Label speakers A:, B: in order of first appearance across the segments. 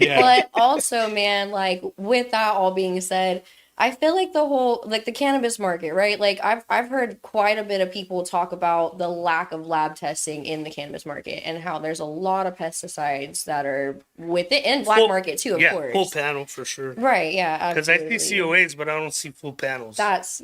A: Yeah.
B: But also, man, like with that all being said, I feel like the whole like the cannabis market, right? Like I've heard quite a bit of people talk about the lack of lab testing in the cannabis market and how there's a lot of pesticides that are with it and black market too, of course.
C: Full panel for sure.
B: Right, yeah,
C: Because I
B: absolutely.
C: see COAs, but I don't see full panels.
B: That's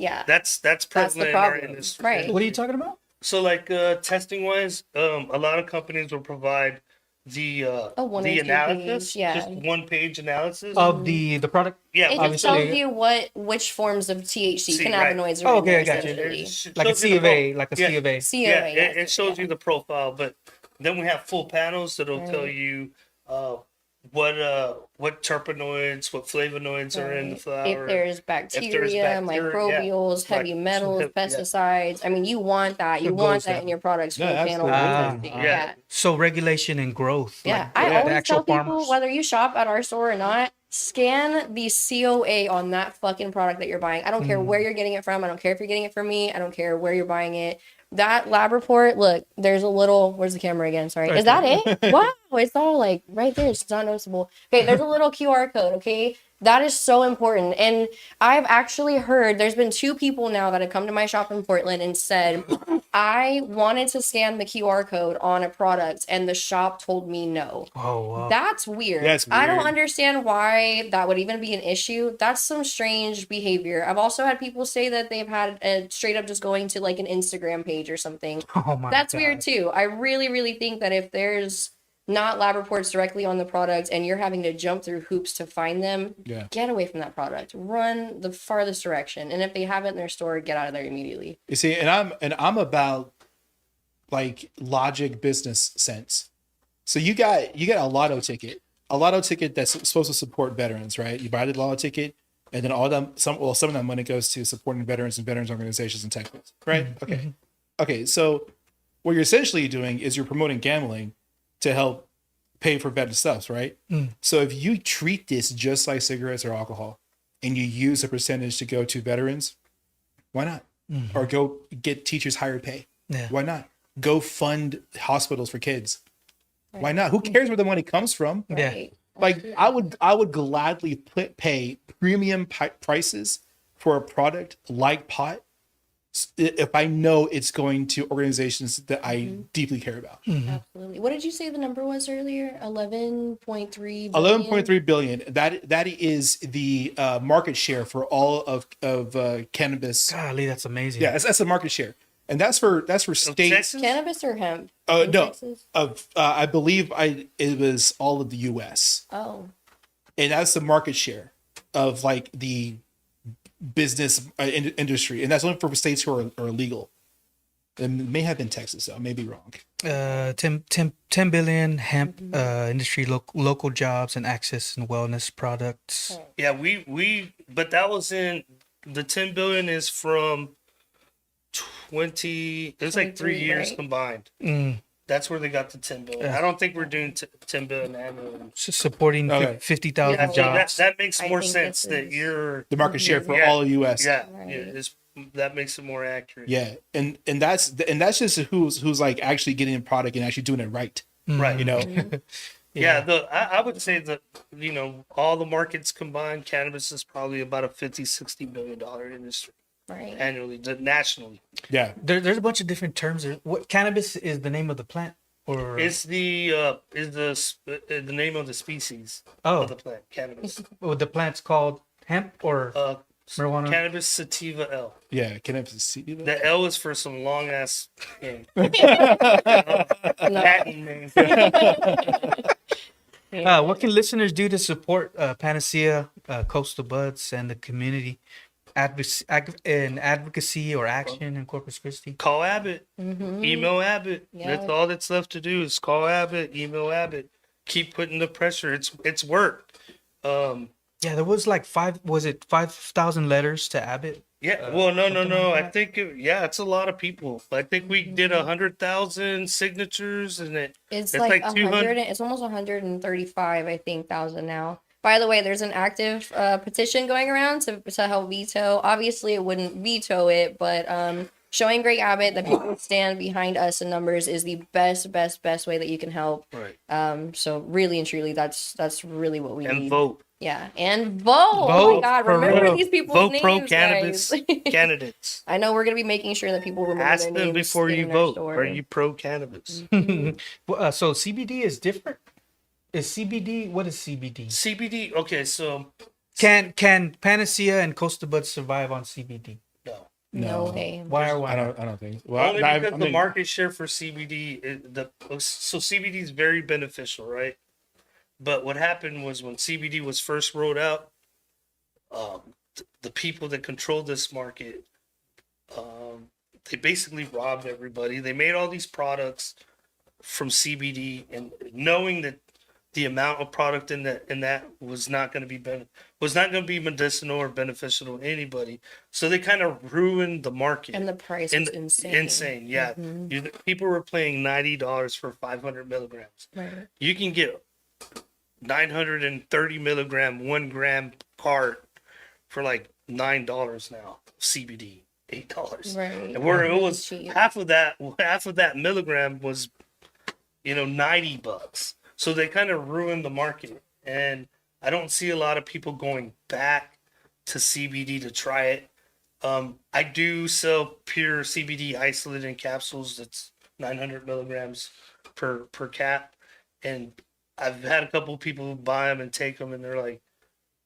C: prevalent in our industry.
B: Right.
A: What are you talking about?
C: So like testing wise, a lot of companies will provide the analysis,
B: page, yeah.
C: just 1 page analysis
A: Of the product?
C: Yeah,
B: It just tells you which forms of THC cannabinoids are
A: Oh,
B: in
A: okay,
B: there,
A: I got you.
B: essentially.
A: Like a C of A, like a
C: Yeah.
A: C of A.
B: COA,
C: Yeah,
B: yes,
C: it shows you the profile, but then we have full panels that'll tell you what terpenoids, what flavonoids are in the flower.
B: If there's bacteria, microbials, heavy metals, pesticides. I mean, you want that. You want that in your products.
A: Yeah,
B: panel
A: absolutely.
B: testing.
C: Yeah.
A: So regulation and growth.
B: Yeah,
A: like
B: I
A: the
B: always
A: actual
B: tell people,
A: farmers.
B: whether you shop at our store or not, scan the COA on that fucking product that you're buying. I don't care where you're getting it from. I don't care if you're getting it from me. I don't care where you're buying it. That lab report, look, there's a little, where's the camera again? Sorry. Is that it? Wow, it's all like right there. It's not noticeable. Okay, there's a little QR code, okay? That is so important. And I've actually heard there's been 2 people now that have come to my shop in Portland and said, I wanted to scan the QR code on a product and the shop told me no.
A: Oh, wow.
B: That's weird.
A: That's
B: I don't
A: weird.
B: understand why that would even be an issue. That's some strange behavior. I've also had people say that they've had straight up just going to like an Instagram page or something.
A: Oh my
B: That's
A: God.
B: weird too. I really, really think that if there's not lab reports directly on the product and you're having to jump through hoops to find them, get away from that product. Run the farthest direction. And if they have it in their store, get out of there immediately.
D: You see, and I'm about like logic, business sense. So you got a lotto ticket that's supposed to support veterans, right? You buy the lotto ticket, and then some of that money goes to supporting veterans and veterans organizations in Texas, right? Okay. So what you're essentially doing is you're promoting gambling to help pay for veteran stuff, right? So if you treat this just like cigarettes or alcohol, and you use a percentage to go to veterans, why not? Or go get teachers higher pay.
A: Yeah.
D: Why not? Go fund hospitals for kids. Why not? Who cares where the money comes from?
A: Yeah.
B: Right.
D: Like I would gladly pay premium prices for a product like pot if I know it's going to organizations that I deeply care about.
B: Absolutely. What did you say the number was earlier? 11.3 billion?
D: 11.3 billion. That is the market share for all of cannabis.
A: Golly, that's amazing.
D: Yeah, that's the market share, and that's for states.
C: Texas?
B: Cannabis or hemp?
D: No,
B: Texas?
D: I believe it was all of the U.S.
B: Oh.
D: and that's the market share of like the business industry, and that's only for states who are legal. It may have been Texas, though. I may be wrong.
A: 10 billion hemp industry, local jobs and access and wellness products.
C: Yeah, but that was in the 10 billion is from 20. It's like 3 years
B: right?
C: combined. That's where they got the 10 billion. I don't think we're doing 10 billion annually.
A: Supporting
D: Okay.
A: 50,000
C: Yeah, so
A: jobs.
C: that makes
B: I
C: more
B: think
C: sense
B: this
C: that
B: is-
C: you're.
D: The market share for
C: Yeah.
D: all of U.S.
C: Yeah,
B: Right.
C: that makes it more accurate.
D: Yeah, and that's just who's like actually getting a product and actually doing it right.
C: Right.
D: You know.
C: Yeah, I would say that, all the markets combined, cannabis is probably about a $50-60 billion industry
B: Right.
C: annually, nationally.
D: Yeah.
A: There's a bunch of different terms. What cannabis is the name of the plant, or
C: It's the name of the species
A: Oh.
C: of the plant, cannabis.
A: the plant's called hemp or marijuana?
C: Cannabis sativa L.
D: Yeah. Cannabis is CBD.
C: The L is for some long ass patent name.
A: What can listeners do to support Panacea, Coastal Buds, and the community advocacy or action in Corpus Christi?
C: Call Abbott. Email Abbott.
B: Yeah.
C: That's all that's left to do is call Abbott, email Abbott. Keep putting the pressure. It's work.
A: Yeah, there was like 5,000 letters to Abbott?
C: Yeah. Well, no.
A: like
C: I
A: that?
C: think it's a lot of people. I think we did 100,000 signatures, and
B: It's
C: it's
B: like
C: 200.
B: 100. It's almost 135, I think, thousand now. By the way, there's an active petition going around to help veto. Obviously, it wouldn't veto it, but showing Greg Abbott that people stand behind us in numbers is the best way that you can help.
C: Right.
B: So really and truly, that's really what we
C: And
B: need.
C: vote.
B: Yeah, and vote. Oh my God,
A: for
B: remember
A: real.
B: these people's
C: Vote
B: names,
C: pro cannabis
B: guys.
C: candidates.
B: I know we're gonna be making sure that people remember
C: Ask
B: their
C: them
B: names
C: before you
B: in our
C: vote.
B: store.
C: Are you pro cannabis?
A: Well, so CBD is different. Is CBD? What is CBD?
C: CBD. Okay, so
A: Can Panacea and Costa Bud survive on CBD?
C: no.
B: No way.
A: Why or why
D: I
A: not?
D: don't think. Well,
C: Only
D: I
C: because
D: mean,
C: the market share for CBD so CBD is very beneficial, right? But what happened was when CBD was first rolled out, the people that controlled this market, they basically robbed everybody. They made all these products from CBD, and knowing that the amount of product in that was not going to be medicinal or beneficial to anybody. So they kind of ruined the market.
B: And the price was insane.
C: Insane, yeah. People were paying $90 for 500 milligrams.
B: Right.
C: You can get 930 milligram 1 gram cart for like $9 now. CBD $8.
B: Right.
C: And where it was
B: Cheap.
C: half of that milligram was $90. So they kind of ruined the market, and I don't see a lot of people going back to CBD to try it. I do sell pure CBD isolate in capsules. That's 900 milligrams per cap, and I've had a couple of people buy them and take them, and they're like,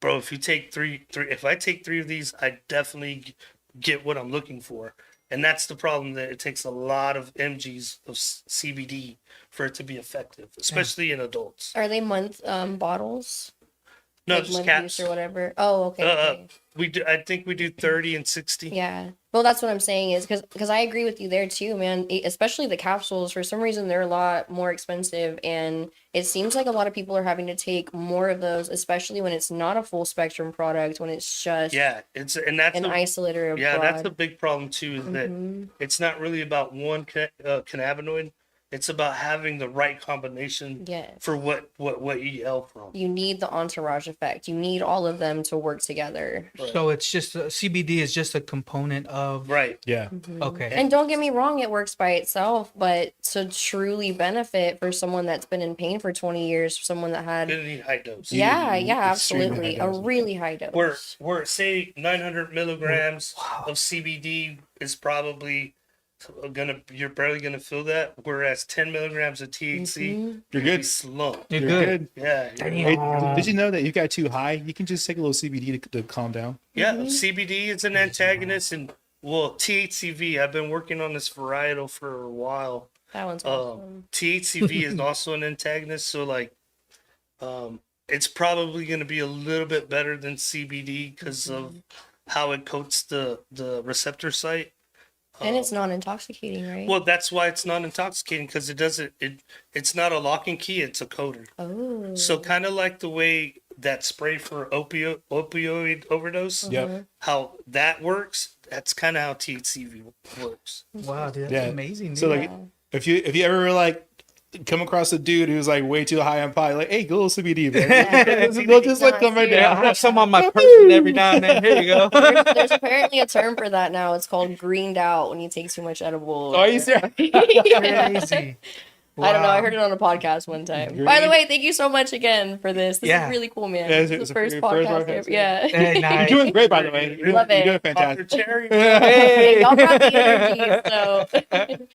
C: "Bro, if you take if I take 3 of these, I definitely get what I'm looking for." And that's the problem, that it takes a lot of mgs of CBD for it to be effective, especially in adults.
B: Are they month bottles?
C: No,
B: Like
C: just
B: month
C: caps.
B: use or whatever. Oh, okay. Okay.
C: We do. I think we do 30 and 60.
B: Yeah. Well, that's what I'm saying is because I agree with you there too, man. Especially the capsules. For some reason, they're a lot more expensive, and it seems like a lot of people are having to take more of those, especially when it's not a full spectrum product, when it's just
C: Yeah, that's
B: an isolate or a
C: that's the
B: broad.
C: big problem too. Is that it's not really about one cannabinoid. It's about having the right combination
B: Yes.
C: for what you yell from.
B: You need the entourage effect. You need all of them to work together.
A: So it's just CBD is just a component of.
C: Right.
D: yeah.
A: Okay.
B: And don't get me wrong, it works by itself, but to truly benefit for someone that's been in pain for 20 years, someone that had
C: Gonna need high dose.
B: yeah,
D: extremely
B: absolutely.
D: high
B: A
D: dose.
B: really high dose.
C: Where say 900 milligrams of CBD is probably you're barely gonna feel that, whereas 10 milligrams of THC
D: You're good.
C: slump.
A: You're
D: You're
A: good.
D: good.
C: Yeah,
D: Hey, did you know that you got too high? You can just take a little CBD to calm down.
C: yeah. CBD is an antagonist, and THCV. I've been working on this varietal for a while.
B: That one's awesome.
C: THCV is also an antagonist, so like, it's probably going to be a little bit better than CBD because of how it coats the receptor site.
B: And it's non-intoxicating, right?
C: Well, that's why it's not intoxicating, because it's not a lock and key, it's a coder.
B: Oh.
C: So kind of like the way that spray for opioid overdose,
D: Yep.
C: how that works, that's kind of how THCV works.
A: Wow, dude, that's
D: Yeah.
A: amazing.
D: So
A: Dude.
D: like, if you ever like come across a dude who's like way too high on pot, like, hey, go a little CBD, man. They'll just like come right
A: yeah, I
D: down.
A: have some on my person every now and then. Here you go.
B: There's apparently a term for that now. It's called greened out when you take too much edible.
D: Oh, are you serious?
A: Crazy.
B: I don't know. I
A: Wow.
B: heard it on a podcast one time.
D: Greened-
B: By the way, thank you so much again for this. This
A: Yeah.
B: is really cool, man.
D: Yeah,
B: This
D: it's
B: is the first
D: your first
B: podcast.
D: podcast,
B: Yeah.
A: Hey,
D: You're
A: nice.
D: doing great, by the way. You're
B: Love it.
D: doing
C: Dr.
D: fantastic.
C: Cherry,
A: Hey.
B: Y'all brought the energy, so